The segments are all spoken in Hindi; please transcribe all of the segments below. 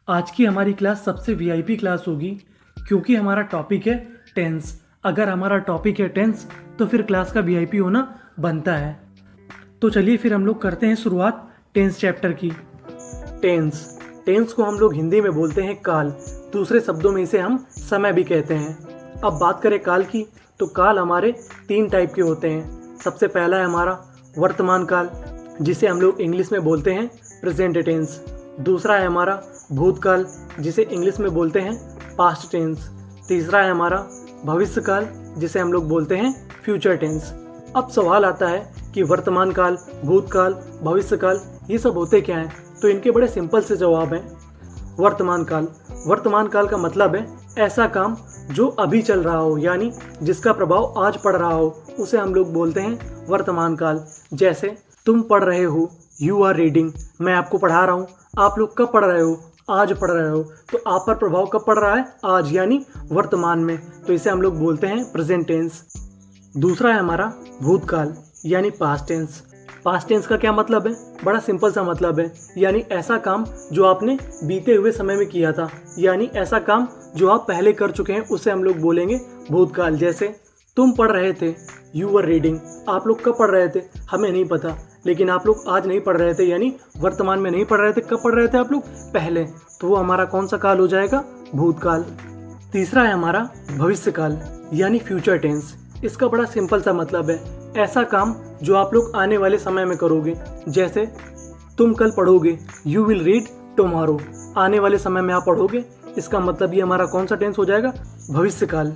आज की हमारी क्लास सबसे वीआईपी क्लास होगी क्योंकि हमारा टॉपिक है टेंस। अगर हमारा टॉपिक है टेंस तो फिर क्लास का वीआईपी होना बनता है। तो चलिए फिर हम लोग करते हैं शुरुआत टेंस चैप्टर की। टेंस टेंस को हम लोग हिंदी में बोलते हैं काल, दूसरे शब्दों में इसे हम समय भी कहते हैं। अब बात करें काल की तो काल हमारे 3 टाइप के होते हैं। सबसे पहला है हमारा वर्तमान काल, जिसे हम लोग इंग्लिश में बोलते हैं प्रेजेंट टेंस। दूसरा है हमारा भूतकाल, जिसे इंग्लिश में बोलते हैं पास्ट टेंस। तीसरा है हमारा भविष्य काल, जिसे हम लोग बोलते हैं फ्यूचर टेंस। अब सवाल आता है कि वर्तमान काल, भूतकाल, भविष्य काल ये सब होते क्या हैं? तो इनके बड़े सिंपल से जवाब हैं। वर्तमान काल का मतलब है ऐसा काम जो अभी चल रहा हो, यानी जिसका प्रभाव आज पड़ रहा हो, उसे हम लोग बोलते हैं वर्तमान काल। जैसे तुम पढ़ रहे हो, यू आर रीडिंग, मैं आपको पढ़ा रहा हूँ, आप लोग कब पढ़ रहे हो? आज पढ़ रहे हो। तो आप पर प्रभाव कब पड़ रहा है? आज, यानी वर्तमान में। तो इसे हम लोग बोलते हैं प्रेजेंट टेंस। दूसरा है हमारा भूतकाल यानी पास्ट टेंस। पास्ट टेंस का क्या मतलब है? बड़ा सिंपल सा मतलब है, यानी ऐसा काम जो आपने बीते हुए समय में किया था, यानी ऐसा काम जो आप पहले कर चुके हैं, उसे हम लोग बोलेंगे भूतकाल। जैसे तुम पढ़ रहे थे, यू आर रीडिंग, आप लोग कब पढ़ रहे थे? हमें नहीं पता, लेकिन आप लोग आज नहीं पढ़ रहे थे, यानी वर्तमान में नहीं पढ़ रहे थे। कब पढ़ रहे थे आप लोग? पहले। तो वो हमारा कौन सा काल हो जाएगा? भूतकाल। तीसरा है हमारा भविष्य काल यानी फ्यूचर टेंस। इसका बड़ा सिंपल सा मतलब है ऐसा काम जो आप लोग आने वाले समय में करोगे। जैसे तुम कल पढ़ोगे, यू विल रीड टुमारो, आने वाले समय में आप पढ़ोगे। इसका मतलब ये हमारा कौन सा टेंस हो जाएगा? भविष्य काल।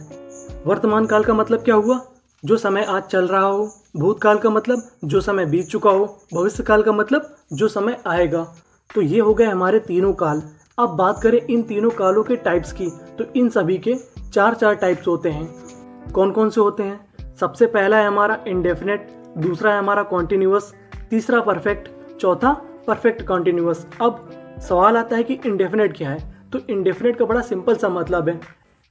वर्तमान काल का मतलब क्या हुआ? जो समय आज चल रहा हो। भूतकाल का मतलब जो समय बीत चुका हो। भविष्य काल का मतलब जो समय आएगा। तो ये हो गए हमारे तीनों काल। अब बात करें इन तीनों कालों के टाइप्स की, तो इन सभी के 4 टाइप्स होते हैं। कौन कौन से होते हैं? सबसे पहला है हमारा इंडेफिनेट, दूसरा है हमारा कॉन्टिन्यूअस, तीसरा परफेक्ट, चौथा परफेक्ट कॉन्टिन्यूअस। अब सवाल आता है कि इंडेफिनेट क्या है? तो इंडेफिनेट का बड़ा सिंपल सा मतलब है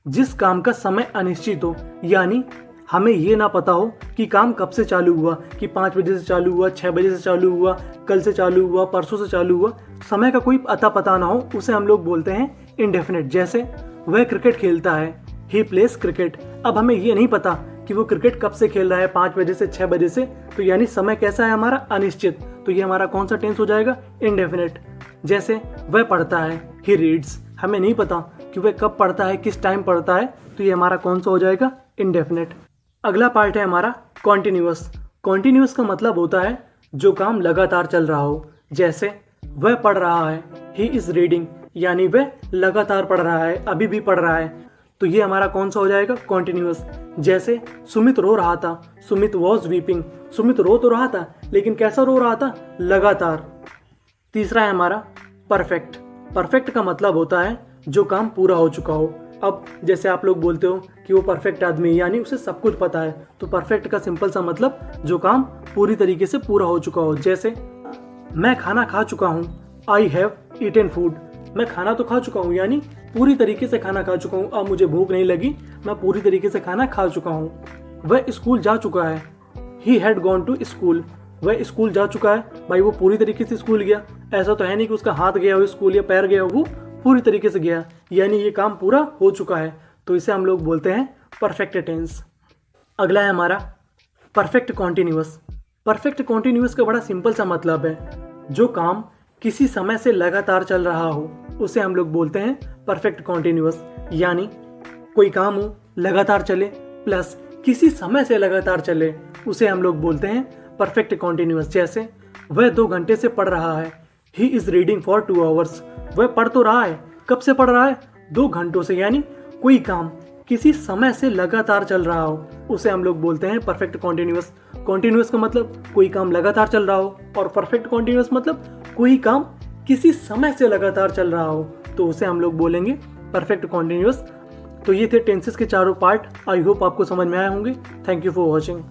जिस काम का समय अनिश्चित हो, यानी हमें ये ना पता हो कि काम कब से चालू हुआ, कि 5 बजे से चालू हुआ, 6 बजे से चालू हुआ, कल से चालू हुआ, परसों से चालू हुआ, समय का कोई अता पता ना हो, उसे हम लोग बोलते हैं इंडेफिनेट। जैसे वह क्रिकेट खेलता है, ही प्लेस क्रिकेट। अब हमें ये नहीं पता कि वो क्रिकेट कब से खेल रहा है, 5 बजे से 6 बजे से, तो यानी समय कैसा है हमारा? अनिश्चित। तो ये हमारा कौन सा टेंस हो जाएगा? इंडेफिनेट। जैसे वह पढ़ता है, ही रीड्स, हमें नहीं पता कि वह कब पढ़ता है, किस टाइम पढ़ता है, तो ये हमारा कौन सा हो जाएगा? इंडेफिनेट। अगला पार्ट है हमारा कॉन्टिन्यूअस। कॉन्टिन्यूअस का मतलब होता है जो काम लगातार चल रहा हो। जैसे वह पढ़ रहा है, ही इज रीडिंग, यानी वह लगातार पढ़ रहा है, अभी भी पढ़ रहा है। तो ये हमारा कौन सा हो जाएगा? कॉन्टिन्यूअस। जैसे सुमित रो रहा था, सुमित वॉज वीपिंग, सुमित रो तो रहा था, लेकिन कैसा रो रहा था? लगातार। तीसरा है हमारा परफेक्ट। परफेक्ट का मतलब होता है जो काम पूरा हो चुका हो। अब जैसे आप लोग बोलते हो कि वो परफेक्ट आदमी, यानी उसे सब कुछ पता है। तो परफेक्ट का सिंपल सा मतलब जो काम पूरी तरीके से पूरा हो चुका हो। जैसे मैं खाना खा चुका हूँ, आई हैव ईटन फूड, मैं खाना तो खा चुका हूँ, यानी पूरी तरीके से खाना खा चुका हूँ, अब मुझे भूख नहीं लगी, मैं पूरी तरीके से खाना खा चुका हूँ। वह स्कूल जा चुका है, he had gone to school, वह स्कूल जा चुका है। भाई वो पूरी तरीके से स्कूल गया, ऐसा तो है नहीं कि उसका हाथ गया हो स्कूल या पैर गया हो, वो पूरी तरीके से गया, यानी ये काम पूरा हो चुका है। तो इसे हम लोग बोलते हैं परफेक्ट टेंस। अगला है हमारा परफेक्ट कॉन्टिन्यूअस। परफेक्ट कॉन्टिन्यूअस का बड़ा सिंपल सा मतलब है जो काम किसी समय से लगातार चल रहा हो, उसे हम लोग बोलते हैं परफेक्ट कॉन्टिन्यूअस। यानी कोई काम हो, लगातार चले, प्लस किसी समय से लगातार चले, उसे हम लोग बोलते हैं परफेक्ट कॉन्टिन्यूअस। जैसे वह 2 घंटे से पढ़ रहा है, he is reading for 2 hours, वह पढ़ तो रहा है, कब से पढ़ रहा है? 2 घंटों से। यानी कोई काम किसी समय से लगातार चल रहा हो, उसे हम लोग बोलते हैं परफेक्ट कॉन्टिन्यूअस। कॉन्टिन्यूअस का मतलब कोई काम लगातार चल रहा हो, और परफेक्ट कॉन्टिन्यूअस मतलब कोई काम किसी समय से लगातार चल रहा हो, तो उसे हम लोग बोलेंगे परफेक्ट कॉन्टिन्यूअस। तो ये थे टेंसेस के चारों पार्ट। आई होप आपको समझ में आए होंगे। Thank you for watching.